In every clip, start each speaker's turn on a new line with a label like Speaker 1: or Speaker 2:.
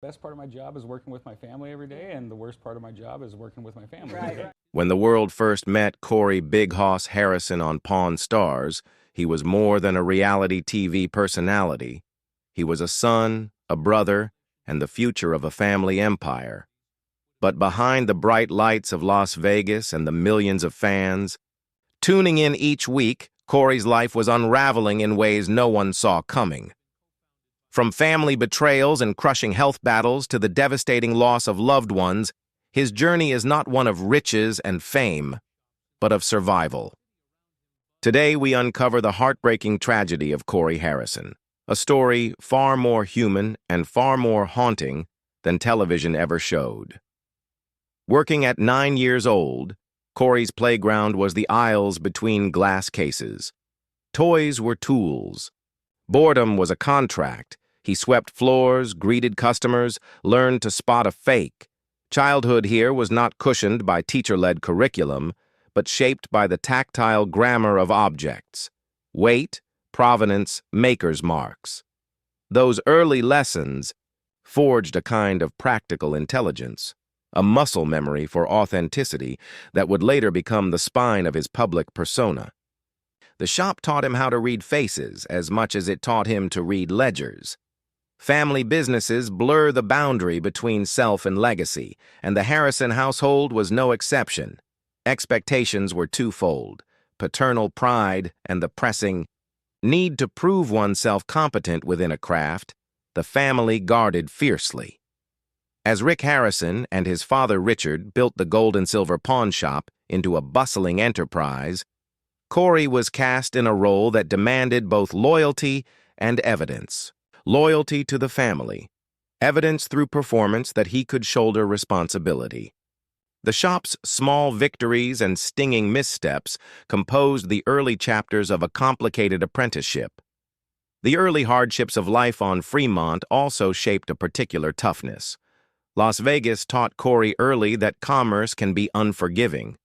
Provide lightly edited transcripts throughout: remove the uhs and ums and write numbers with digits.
Speaker 1: Best part of my job is working with my family every day, and the worst part of my job is working with my family every day.
Speaker 2: When the world first met Corey Big Hoss Harrison on Pawn Stars, he was more than a reality TV personality. He was a son, a brother, and the future of a family empire. But behind the bright lights of Las Vegas and the millions of fans, tuning in each week, Corey's life was unraveling in ways no one saw coming. From family betrayals and crushing health battles to the devastating loss of loved ones, his journey is not one of riches and fame, but of survival. Today, we uncover the heartbreaking tragedy of Corey Harrison, a story far more human and far more haunting than television ever showed. Working at 9 years old, Corey's playground was the aisles between glass cases. Toys were tools. Boredom was a contract. He swept floors, greeted customers, learned to spot a fake. Childhood here was not cushioned by teacher-led curriculum, but shaped by the tactile grammar of objects. Weight, provenance, maker's marks. Those early lessons forged a kind of practical intelligence, a muscle memory for authenticity that would later become the spine of his public persona. The shop taught him how to read faces as much as it taught him to read ledgers. Family businesses blur the boundary between self and legacy, and the Harrison household was no exception. Expectations were twofold: paternal pride and the pressing need to prove oneself competent within a craft. The family guarded fiercely. As Rick Harrison and his father Richard built the gold and silver pawn shop into a bustling enterprise, Corey was cast in a role that demanded both loyalty and evidence. Loyalty to the family, evidence through performance that he could shoulder responsibility. The shop's small victories and stinging missteps composed the early chapters of a complicated apprenticeship. The early hardships of life on Fremont also shaped a particular toughness. Las Vegas taught Corey early that commerce can be unforgiving.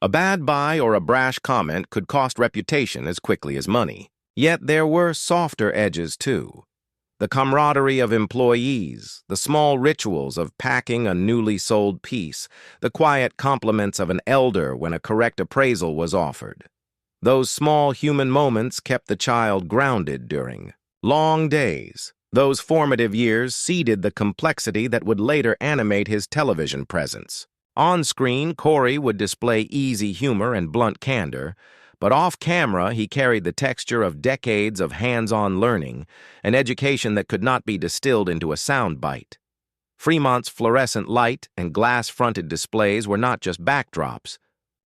Speaker 2: A bad buy or a brash comment could cost reputation as quickly as money. Yet there were softer edges, too. The camaraderie of employees, the small rituals of packing a newly sold piece, the quiet compliments of an elder when a correct appraisal was offered. Those small human moments kept the child grounded during long days. Those formative years seeded the complexity that would later animate his television presence. On screen, Corey would display easy humor and blunt candor, but off-camera he carried the texture of decades of hands-on learning, an education that could not be distilled into a soundbite. Fremont's fluorescent light and glass-fronted displays were not just backdrops.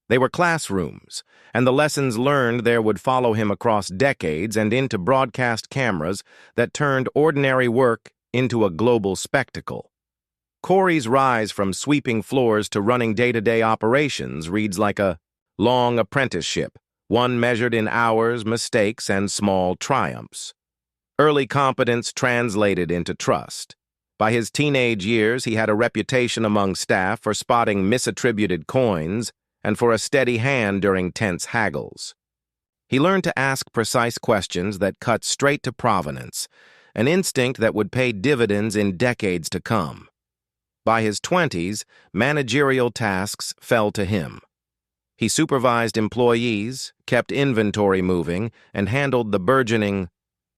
Speaker 2: They were classrooms, and the lessons learned there would follow him across decades and into broadcast cameras that turned ordinary work into a global spectacle. Corey's rise from sweeping floors to running day-to-day operations reads like a long apprenticeship, one measured in hours, mistakes, and small triumphs. Early competence translated into trust. By his teenage years, he had a reputation among staff for spotting misattributed coins and for a steady hand during tense haggles. He learned to ask precise questions that cut straight to provenance, an instinct that would pay dividends in decades to come. By his 20s, managerial tasks fell to him. He supervised employees, kept inventory moving, and handled the burgeoning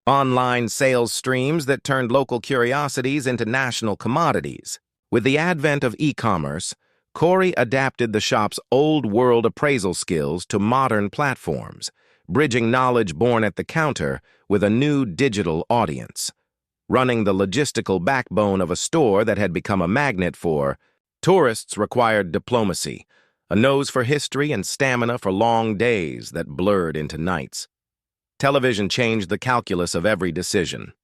Speaker 2: online sales streams that turned local curiosities into national commodities. With the advent of e-commerce, Corey adapted the shop's old-world appraisal skills to modern platforms, bridging knowledge born at the counter with a new digital audience. Running the logistical backbone of a store that had become a magnet for tourists required diplomacy, a nose for history and stamina for long days that blurred into nights. Television changed the calculus of every decision.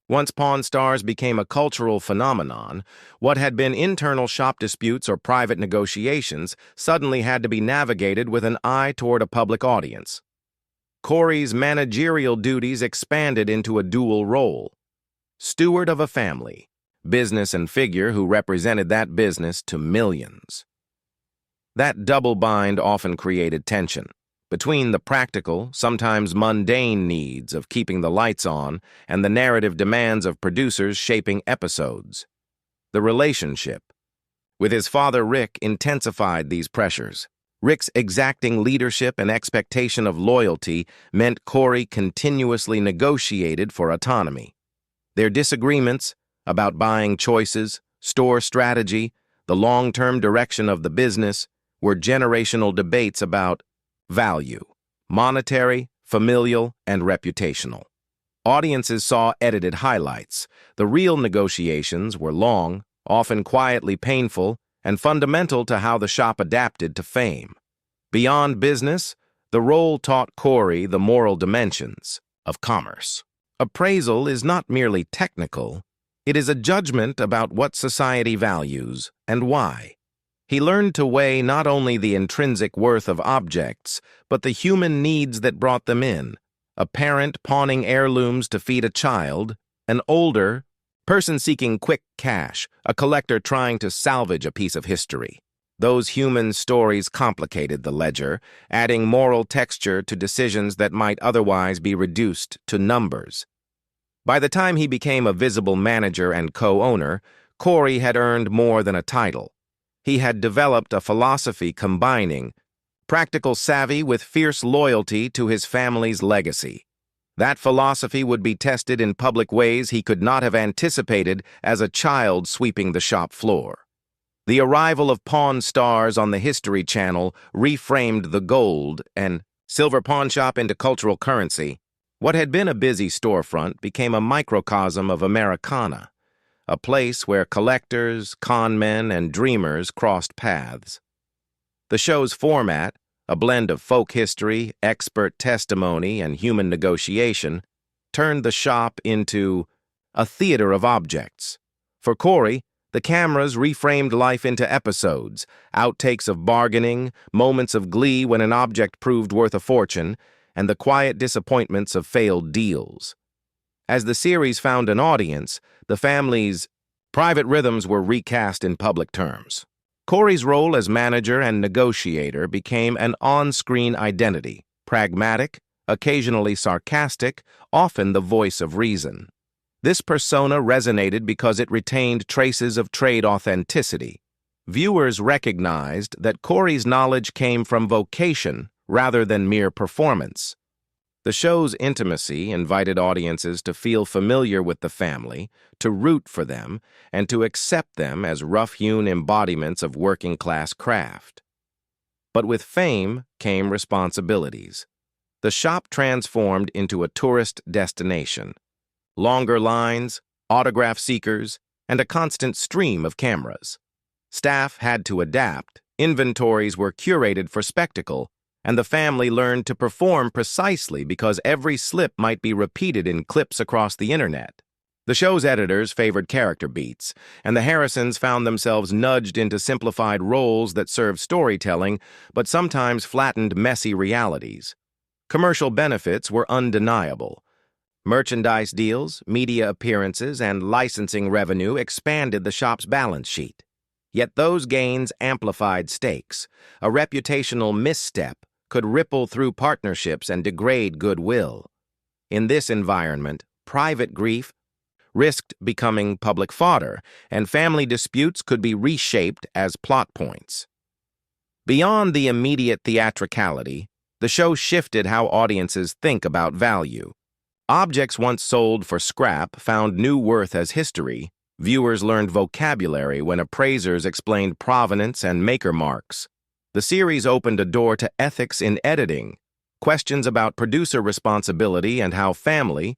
Speaker 2: Once Pawn Stars became a cultural phenomenon, what had been internal shop disputes or private negotiations suddenly had to be navigated with an eye toward a public audience. Corey's managerial duties expanded into a dual role: steward of a family, business and figure who represented that business to millions. That double bind often created tension between the practical, sometimes mundane needs of keeping the lights on and the narrative demands of producers shaping episodes. the relationship. With his father, Rick intensified these pressures. Rick's exacting leadership and expectation of loyalty meant Corey continuously negotiated for autonomy. Their disagreements about buying choices, store strategy, the long-term direction of the business were generational debates about value, monetary, familial, and reputational. Audiences saw edited highlights. The real negotiations were long, often quietly painful, and fundamental to how the shop adapted to fame. Beyond business, the role taught Corey the moral dimensions of commerce. Appraisal is not merely technical, it is a judgment about what society values and why. He learned to weigh not only the intrinsic worth of objects, but the human needs that brought them in. A parent pawning heirlooms to feed a child, an older person seeking quick cash, a collector trying to salvage a piece of history. Those human stories complicated the ledger, adding moral texture to decisions that might otherwise be reduced to numbers. By the time he became a visible manager and co-owner, Corey had earned more than a title. He had developed a philosophy combining practical savvy with fierce loyalty to his family's legacy. That philosophy would be tested in public ways he could not have anticipated as a child sweeping the shop floor. The arrival of Pawn Stars on the History Channel reframed the gold and silver pawn shop into cultural currency. What had been a busy storefront became a microcosm of Americana, a place where collectors, con men, and dreamers crossed paths. The show's format, a blend of folk history, expert testimony, and human negotiation, turned the shop into a theater of objects. For Corey, the cameras reframed life into episodes, outtakes of bargaining, moments of glee when an object proved worth a fortune, and the quiet disappointments of failed deals. As the series found an audience, the family's private rhythms were recast in public terms. Corey's role as manager and negotiator became an on-screen identity, pragmatic, occasionally sarcastic, often the voice of reason. This persona resonated because it retained traces of trade authenticity. Viewers recognized that Corey's knowledge came from vocation rather than mere performance. The show's intimacy invited audiences to feel familiar with the family, to root for them, and to accept them as rough-hewn embodiments of working-class craft. But with fame came responsibilities. The shop transformed into a tourist destination. Longer lines, autograph seekers, and a constant stream of cameras. Staff had to adapt, inventories were curated for spectacle, and the family learned to perform precisely because every slip might be repeated in clips across the internet. The show's editors favored character beats, and the Harrisons found themselves nudged into simplified roles that served storytelling, but sometimes flattened messy realities. Commercial benefits were undeniable. Merchandise deals, media appearances, and licensing revenue expanded the shop's balance sheet. Yet those gains amplified stakes. A reputational misstep could ripple through partnerships and degrade goodwill. In this environment, private grief risked becoming public fodder, and family disputes could be reshaped as plot points. Beyond the immediate theatricality, the show shifted how audiences think about value. Objects once sold for scrap found new worth as history. Viewers learned vocabulary when appraisers explained provenance and maker marks. The series opened a door to ethics in editing, questions about producer responsibility and how family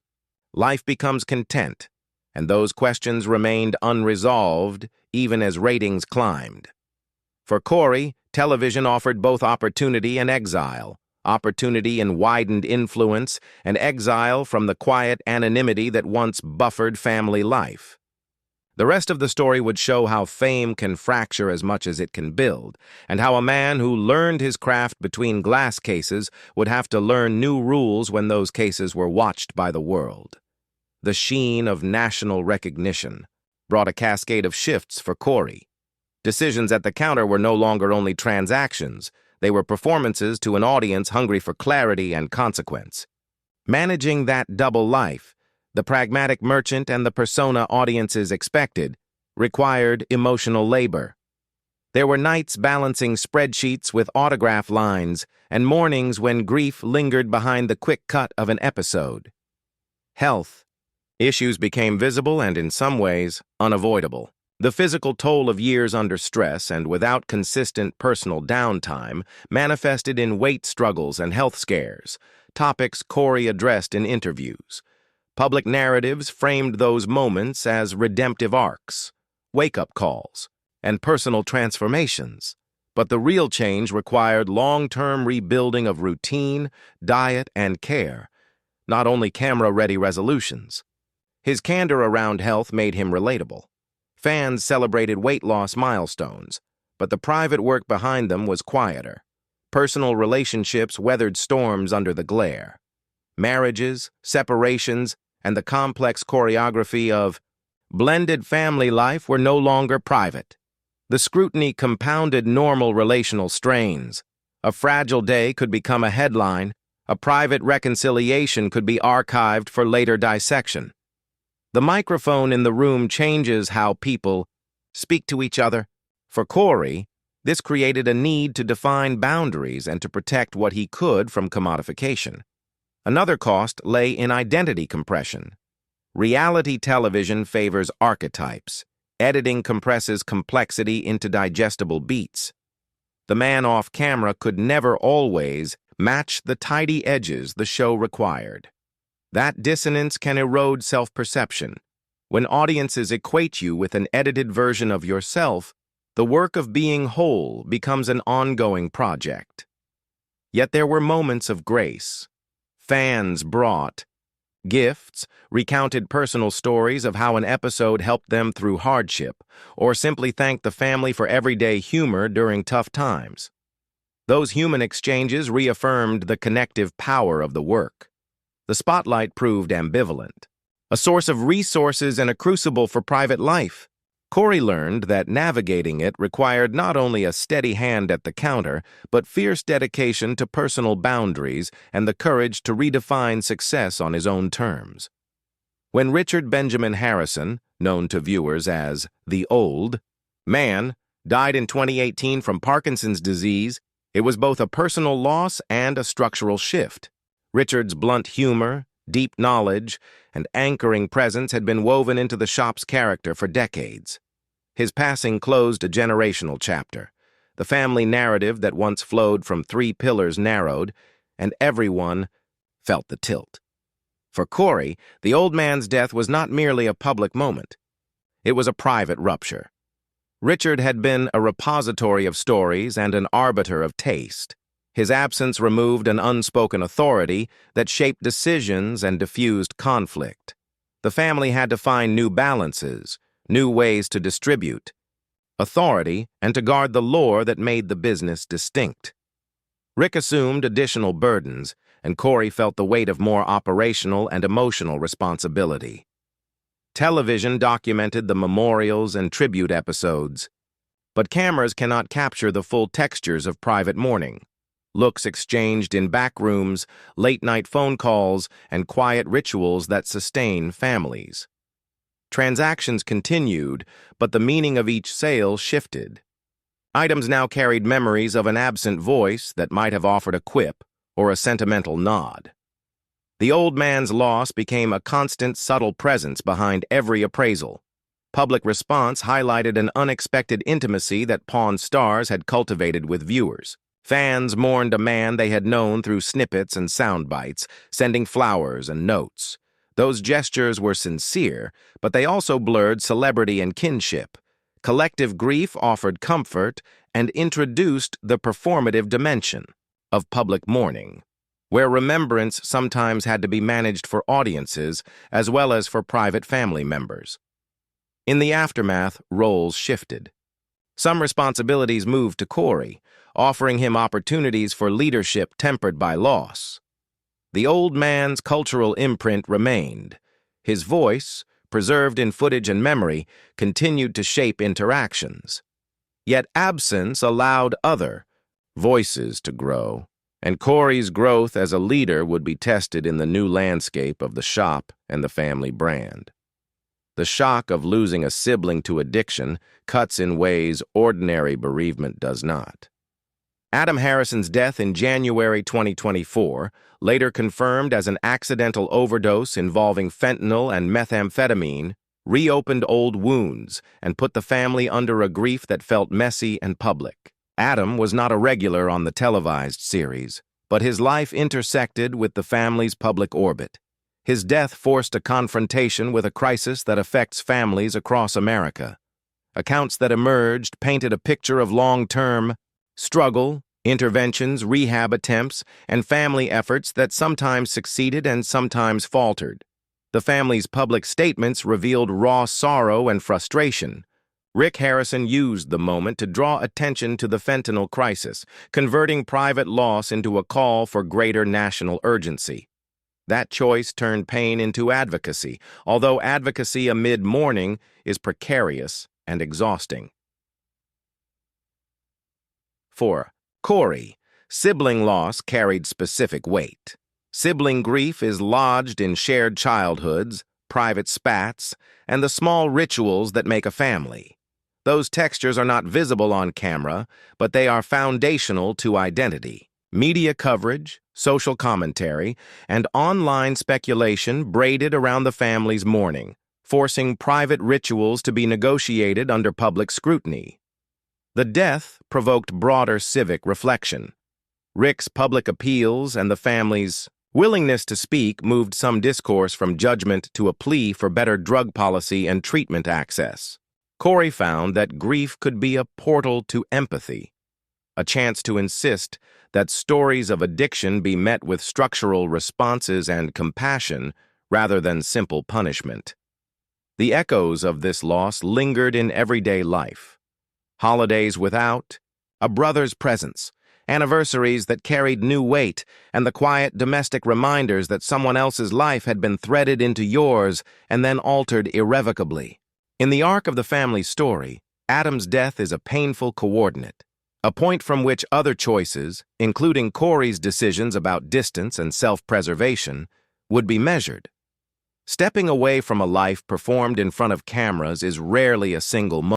Speaker 2: life becomes content, and those questions remained unresolved even as ratings climbed. For Corey, television offered both opportunity and exile, opportunity in widened influence, and exile from the quiet anonymity that once buffered family life. The rest of the story would show how fame can fracture as much as it can build, and how a man who learned his craft between glass cases would have to learn new rules when those cases were watched by the world. The sheen of national recognition brought a cascade of shifts for Corey. Decisions at the counter were no longer only transactions, they were performances to an audience hungry for clarity and consequence. Managing that double life, the pragmatic merchant and the persona audiences expected, required emotional labor. There were nights balancing spreadsheets with autograph lines and mornings when grief lingered behind the quick cut of an episode. Health. Issues became visible and, in some ways, unavoidable. The physical toll of years under stress and without consistent personal downtime manifested in weight struggles and health scares, topics Corey addressed in interviews. Public narratives framed those moments as redemptive arcs, wake-up calls, and personal transformations. But the real change required long-term rebuilding of routine, diet, and care, not only camera-ready resolutions. His candor around health made him relatable. Fans celebrated weight loss milestones, but the private work behind them was quieter. Personal relationships weathered storms under the glare. Marriages, separations, and the complex choreography of blended family life were no longer private. The scrutiny compounded normal relational strains. A fragile day could become a headline. A private reconciliation could be archived for later dissection. The microphone in the room changes how people speak to each other. For Corey, this created a need to define boundaries and to protect what he could from commodification. Another cost lay in identity compression. Reality television favors archetypes. Editing compresses complexity into digestible beats. The man off camera could never always match the tidy edges the show required. That dissonance can erode self-perception. When audiences equate you with an edited version of yourself, the work of being whole becomes an ongoing project. Yet there were moments of grace. Fans brought gifts, recounted personal stories of how an episode helped them through hardship, or simply thanked the family for everyday humor during tough times. Those human exchanges reaffirmed the connective power of the work. The spotlight proved ambivalent, a source of resources and a crucible for private life. Corey learned that navigating it required not only a steady hand at the counter, but fierce dedication to personal boundaries and the courage to redefine success on his own terms. When Richard Benjamin Harrison, known to viewers as the Old Man, died in 2018 from Parkinson's disease, it was both a personal loss and a structural shift. Richard's blunt humor, deep knowledge, and anchoring presence had been woven into the shop's character for decades. His passing closed a generational chapter. The family narrative that once flowed from three pillars narrowed, and everyone felt the tilt. For Corey, the old man's death was not merely a public moment. It was a private rupture. Richard had been a repository of stories and an arbiter of taste. His absence removed an unspoken authority that shaped decisions and diffused conflict. The family had to find new balances, new ways to distribute authority and to guard the lore that made the business distinct. Rick assumed additional burdens, and Corey felt the weight of more operational and emotional responsibility. Television documented the memorials and tribute episodes, but cameras cannot capture the full textures of private mourning. Looks exchanged in back rooms, late-night phone calls, and quiet rituals that sustain families. Transactions continued, but the meaning of each sale shifted. Items now carried memories of an absent voice that might have offered a quip or a sentimental nod. The old man's loss became a constant, subtle presence behind every appraisal. Public response highlighted an unexpected intimacy that Pawn Stars had cultivated with viewers. Fans mourned a man they had known through snippets and sound bites, sending flowers and notes. Those gestures were sincere, but they also blurred celebrity and kinship. Collective grief offered comfort and introduced the performative dimension of public mourning, where remembrance sometimes had to be managed for audiences as well as for private family members. In the aftermath, roles shifted. Some responsibilities moved to Corey, offering him opportunities for leadership tempered by loss. The old man's cultural imprint remained. His voice, preserved in footage and memory, continued to shape interactions. Yet absence allowed other voices to grow, and Corey's growth as a leader would be tested in the new landscape of the shop and the family brand. The shock of losing a sibling to addiction cuts in ways ordinary bereavement does not. Adam Harrison's death in January 2024, later confirmed as an accidental overdose involving fentanyl and methamphetamine, reopened old wounds and put the family under a grief that felt messy and public. Adam was not a regular on the televised series, but his life intersected with the family's public orbit. His death forced a confrontation with a crisis that affects families across America. Accounts that emerged painted a picture of long-term struggle, interventions, rehab attempts, and family efforts that sometimes succeeded and sometimes faltered. The family's public statements revealed raw sorrow and frustration. Rick Harrison used the moment to draw attention to the fentanyl crisis, converting private loss into a call for greater national urgency. That choice turned pain into advocacy, although advocacy amid mourning is precarious and exhausting. 4. Corey. Sibling loss carried specific weight. Sibling grief is lodged in shared childhoods, private spats, and the small rituals that make a family. Those textures are not visible on camera, but they are foundational to identity. Media coverage, social commentary, and online speculation braided around the family's mourning, forcing private rituals to be negotiated under public scrutiny. The death provoked broader civic reflection. Rick's public appeals and the family's willingness to speak moved some discourse from judgment to a plea for better drug policy and treatment access. Corey found that grief could be a portal to empathy, a chance to insist that stories of addiction be met with structural responses and compassion rather than simple punishment. The echoes of this loss lingered in everyday life. Holidays without a brother's presence, anniversaries that carried new weight, and the quiet domestic reminders that someone else's life had been threaded into yours and then altered irrevocably. In the arc of the family story, Adam's death is a painful coordinate, a point from which other choices, including Corey's decisions about distance and self-preservation, would be measured. Stepping away from a life performed in front of cameras is rarely a single moment.